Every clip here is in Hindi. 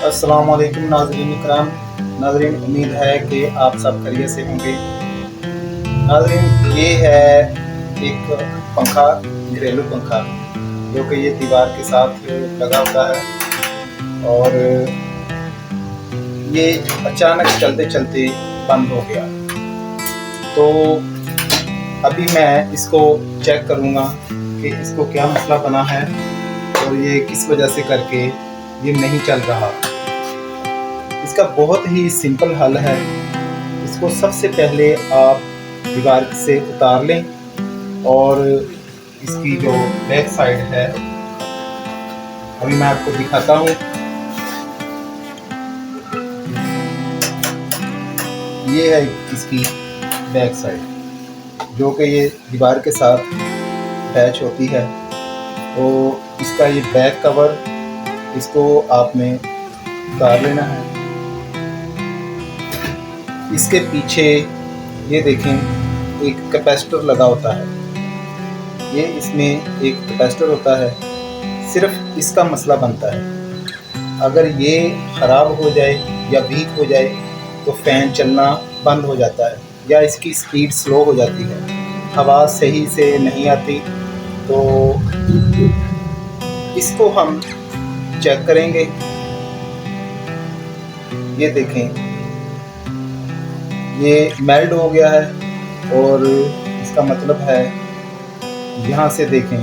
अस्सलाम वालेकुम नाज़रीन इकराम। नाज़रीन, उम्मीद है कि आप सब खैरियत से होंगे। नाज़रीन, ये है एक पंखा, घरेलू पंखा, जो कि ये दीवार के साथ लगा होता है और ये अचानक चलते चलते बंद हो गया। तो अभी मैं इसको चेक करूँगा कि इसको क्या मसला बना है और ये किस वजह से करके ये नहीं चल रहा। इसका बहुत ही सिंपल हल है। इसको सबसे पहले आप दीवार से उतार लें और इसकी जो बैक साइड है, अभी मैं आपको दिखाता हूँ। ये है इसकी बैक साइड, जो कि ये दीवार के साथ अटैच होती है। तो इसका ये बैक कवर, इसको आपने उतार लेना है। इसके पीछे ये देखें, एक कैपेसिटर लगा होता है। ये इसमें एक कैपेसिटर होता है, सिर्फ इसका मसला बनता है। अगर ये ख़राब हो जाए या वीक हो जाए तो फ़ैन चलना बंद हो जाता है या इसकी स्पीड स्लो हो जाती है, हवा सही से नहीं आती। तो इसको हम चेक करेंगे। ये देखें, ये मेल्ट हो गया है और इसका मतलब है, यहाँ से देखें,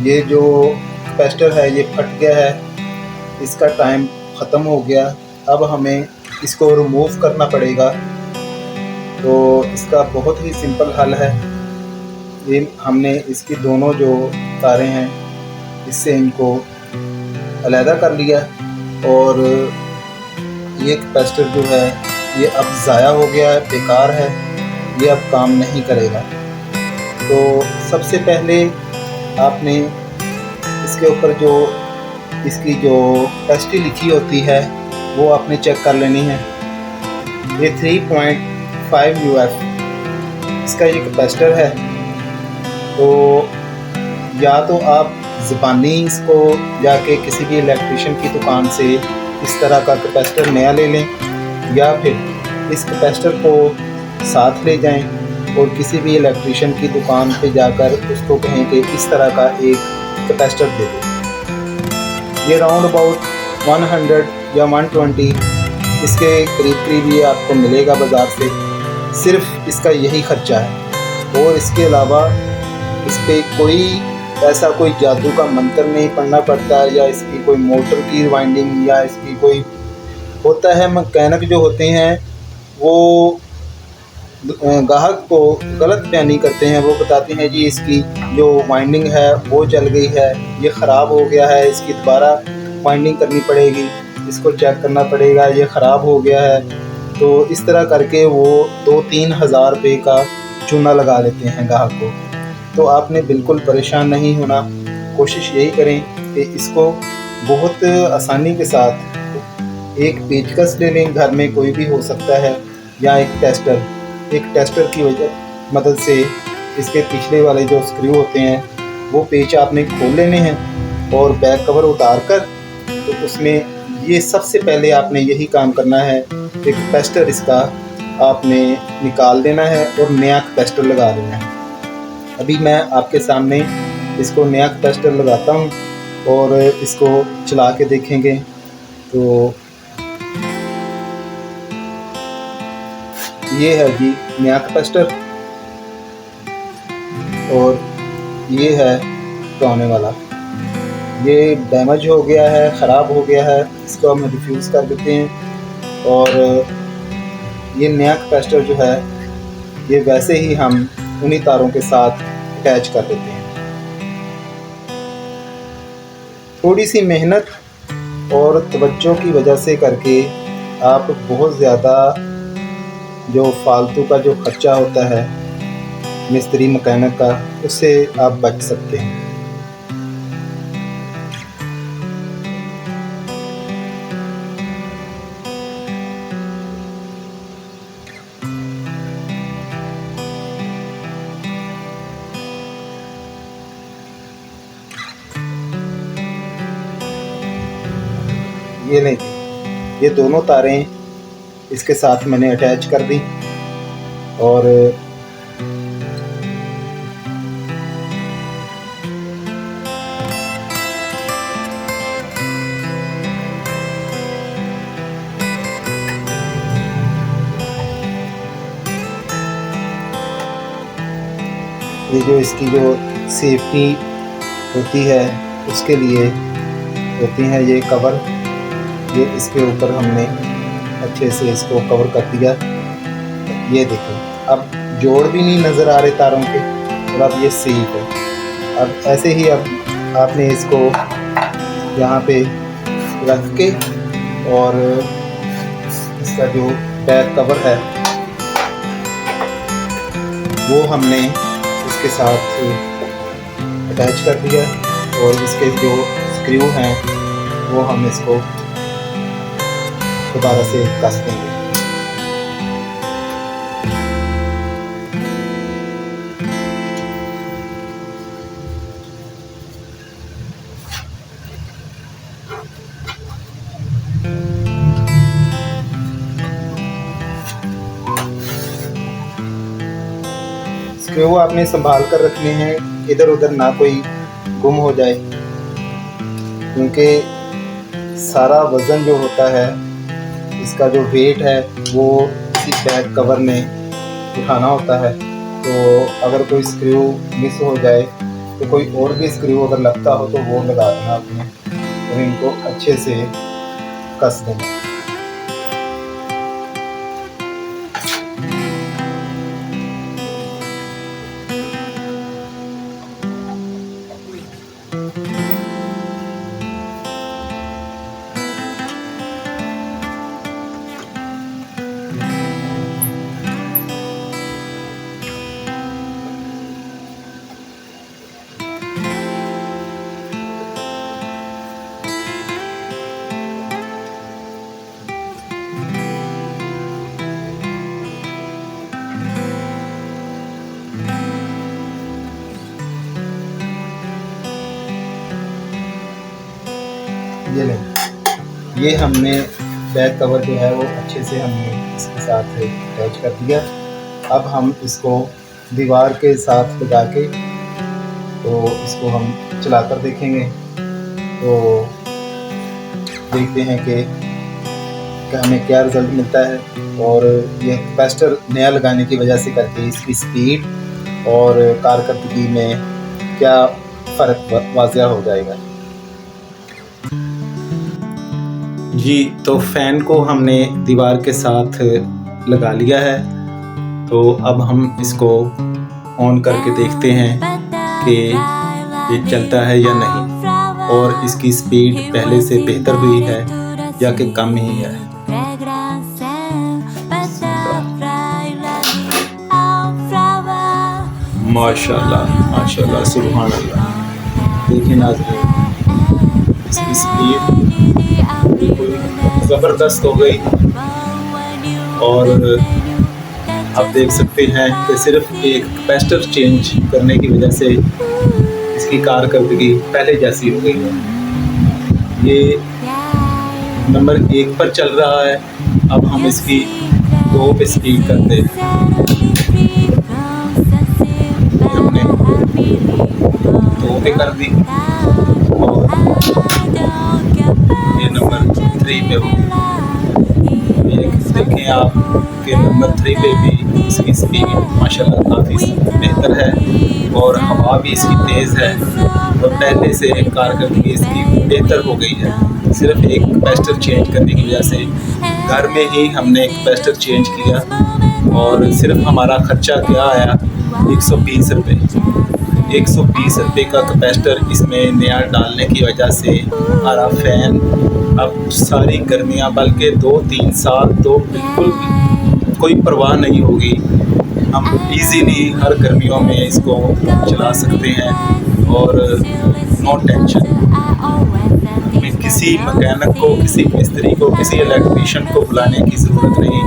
ये जो कैपेसिटर है ये फट गया है, इसका टाइम ख़त्म हो गया। अब हमें इसको रिमूव करना पड़ेगा। तो इसका बहुत ही सिंपल हल है। ये हमने इसकी दोनों जो तारें हैं, इससे इनको अलहदा कर लिया और ये कैपेसिटर जो है ये अब ज़ाया हो गया है, बेकार है, ये अब काम नहीं करेगा। तो सबसे पहले आपने इसके ऊपर जो इसकी जो कैपेसिटी लिखी होती है वो आपने चेक कर लेनी है। ये 3.5 UF इसका ये कैपेसिटर है। तो या तो आप ज़बानी इसको जाके किसी भी इलेक्ट्रिशियन की दुकान से इस तरह का कैपेसिटर नया ले लें, या फिर इस कैपेसिटर को साथ ले जाएं और किसी भी इलेक्ट्रिशियन की दुकान पे जाकर उसको कहें कि इस तरह का एक कैपेसिटर दे दो। ये राउंड अबाउट 100 या 120 इसके करीब करीब ये आपको मिलेगा बाज़ार से। सिर्फ इसका यही ख़र्चा है और इसके अलावा इस पर कोई ऐसा कोई जादू का मंत्र नहीं पढ़ना पड़ता, या इसकी कोई मोटर की वाइंडिंग, या इसकी कोई होता है मैकेनिक जो होते हैं वो ग्राहक को गलत बयानी करते हैं। वो बताते हैं जी इसकी जो वाइंडिंग है वो जल गई है, ये ख़राब हो गया है, इसकी दोबारा वाइंडिंग करनी पड़ेगी, इसको चेक करना पड़ेगा, ये ख़राब हो गया है। तो इस तरह करके वो 2-3 हज़ार रुपये का चूना लगा लेते हैं ग्राहक को। तो आपने बिल्कुल परेशान नहीं होना। कोशिश यही करें कि इसको बहुत आसानी के साथ एक पेचकस ले लें, घर में कोई भी हो सकता है, या एक टेस्टर की मदद से इसके पिछले वाले जो स्क्रू होते हैं वो पेच आपने खोल लेने हैं और बैक कवर उतार कर, तो उसमें ये सबसे पहले आपने यही काम करना है कि कैपेसिटर इसका आपने निकाल देना है और नया कैपेसिटर लगा देना है। अभी मैं आपके सामने इसको नया कैपेसिटर लगाता हूँ और इसको चला के देखेंगे। तो ये है जी नया कैपेसिटर और ये है पुराने वाला। ये डैमेज हो गया है, ख़राब हो गया है, इसको हम रिफ्यूज़ कर देते हैं। और ये नया कैपेसिटर जो है ये वैसे ही हम उन्हीं तारों के साथ अटैच कर देते हैं। थोड़ी सी मेहनत और तवज्जो की वजह से करके आप बहुत ज़्यादा जो फालतू का जो ख़र्चा होता है मिस्त्री मैकेनिक का, उससे आप बच सकते हैं। ये नहीं, ये दोनों तारें इसके साथ मैंने अटैच कर दी और ये जो इसकी जो सेफ्टी होती है उसके लिए होती हैं ये कवर, ये इसके ऊपर हमने अच्छे से इसको कवर कर दिया। ये देखो अब जोड़ भी नहीं नज़र आ रहे तारों के और अब ये सेफ है। अब ऐसे ही अब आपने इसको यहाँ पे रख के और इसका जो बैक कवर है वो हमने इसके साथ अटैच कर दिया और इसके जो स्क्रू हैं वो हम इसको दोबारा से कस देंगे। स्क्रू आपने संभाल कर रखने हैं, इधर उधर ना कोई गुम हो जाए, क्योंकि सारा वज़न जो होता है इसका जो वेट है वो इसी बैक कवर में उठाना होता है। तो अगर कोई स्क्रू मिस हो जाए तो कोई और भी स्क्रू अगर लगता हो तो वो लगा देना आपने और इनको अच्छे से कस देना। ये नहीं, ये हमने बैक कवर जो है वो अच्छे से हमने इसके साथ अटैच कर दिया। अब हम इसको दीवार के साथ लगा के तो इसको हम चलाकर देखेंगे तो देखते हैं कि हमें क्या रिज़ल्ट मिलता है। और ये कैपेसिटर नया लगाने की वजह से करके इसकी स्पीड और कारकर्दगी में क्या फ़र्क वाज़िया हो जाएगा। जी, तो फ़ैन को हमने दीवार के साथ लगा लिया है, तो अब हम इसको ऑन करके देखते हैं कि ये चलता है या नहीं और इसकी स्पीड पहले से बेहतर हुई है या कि कम ही है। माशाल्लाह माशाल्लाह सुभान अल्लाह। देखिए नाज़रीन, इसकी स्पीड ज़बरदस्त हो गई और आप देख सकते हैं कि सिर्फ एक कैपेसिटर चेंज करने की वजह से इसकी कारकर्दगी पहले जैसी हो गई है। ये नंबर 1 पर चल रहा है। अब हम इसकी 2 पे स्पीड करते हैं। हमने 2 पे कर दी और ये नंबर 3 पे हो गई। देखें आप कि नंबर 3 पे भी इसकी स्पीड माशाल्लाह काफ़ी बेहतर है और हवा भी इसकी तेज़ है और पहले से कारकर्दगी इसकी बेहतर हो गई है। सिर्फ एक कैपेसिटर चेंज करने की वजह से घर में ही हमने कैपेसिटर चेंज किया और सिर्फ हमारा ख़र्चा क्या आया 120 रुपये। 120 रुपये का कैपेसिटर इसमें नया डालने की वजह से हमारा फ़ैन अब सारी गर्मियाँ बल्कि 2-3 साल तो बिल्कुल कोई परवाह नहीं होगी। हम इजीली हर गर्मियों में इसको चला सकते हैं और नो टेंशन। हमें किसी मैकेनिक को, किसी मिस्त्री को, किसी इलेक्ट्रीशियन को बुलाने की ज़रूरत नहीं।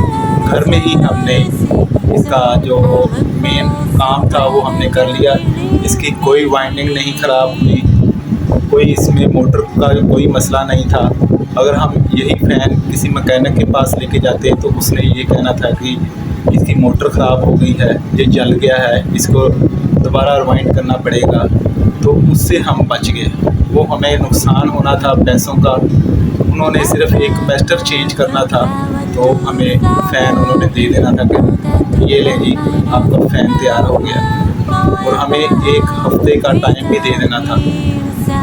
घर में ही हमने इसका जो मेन काम था वो हमने कर लिया। इसकी कोई वाइंडिंग नहीं ख़राब हुई, कोई इसमें मोटर का कोई मसला नहीं था। अगर हम यही फ़ैन किसी मैकेनिक के पास लेके जाते तो उसने ये कहना था कि इसकी मोटर ख़राब हो गई है, ये जल गया है, इसको दोबारा रिवाइंड करना पड़ेगा। तो उससे हम बच गए। वो हमें नुकसान होना था पैसों का। उन्होंने सिर्फ एक कैपेसिटर चेंज करना था, तो हमें फ़ैन उन्होंने दे देना था कि ये ले जी, आपका फ़ैन तैयार हो गया। और हमें 1 हफ़्ते का टाइम भी दे देना था।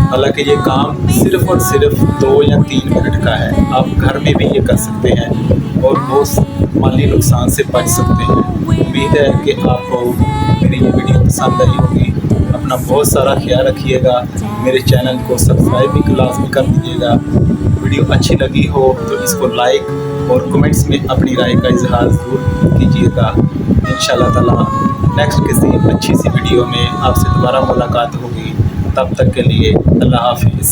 हालांकि ये काम सिर्फ़ और सिर्फ 2 या 3 मिनट का है। आप घर में भी ये कर सकते हैं और बहुत माली नुकसान से बच सकते हैं। उम्मीद है कि आपको मेरी ये वीडियो पसंद आई होगी। अपना बहुत सारा ख्याल रखिएगा। मेरे चैनल को सब्सक्राइब भी लाज़मी कर दीजिएगा। वीडियो अच्छी लगी हो तो इसको लाइक और कमेंट्स में अपनी राय का इजहार ज़रूर कीजिएगा। इंशाअल्लाह ताला नेक्स्ट किसी अच्छी सी वीडियो में आपसे दोबारा मुलाकात होगी। तब तक के लिए अल्लाह हाफिज़।